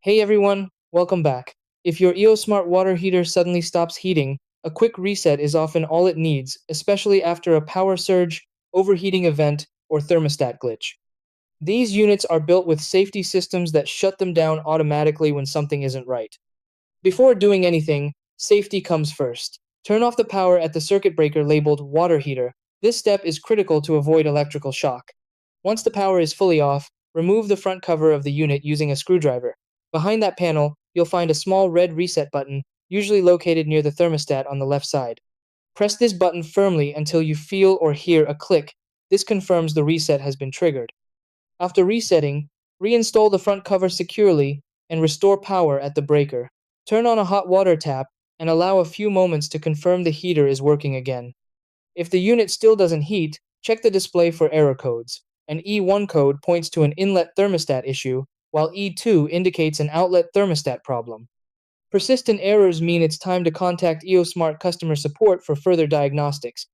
Hey everyone, welcome back. If your EcoSmart water heater suddenly stops heating, a quick reset is often all it needs, especially after a power surge, overheating event, or thermostat glitch. These units are built with safety systems that shut them down automatically when something isn't right. Before doing anything, safety comes first. Turn off the power at the circuit breaker labeled water heater. This step is critical to avoid electrical shock. Once the power is fully off, remove the front cover of the unit using a screwdriver. Behind that panel, you'll find a small red reset button, usually located near the thermostat on the left side. Press this button firmly until you feel or hear a click. This confirms the reset has been triggered. After resetting, reinstall the front cover securely and restore power at the breaker. Turn on a hot water tap and allow a few moments to confirm the heater is working again. If the unit still doesn't heat, check the display for error codes. An E1 code points to an inlet thermostat issue, while E2 indicates an outlet thermostat problem. Persistent errors mean it's time to contact EcoSmart customer support for further diagnostics.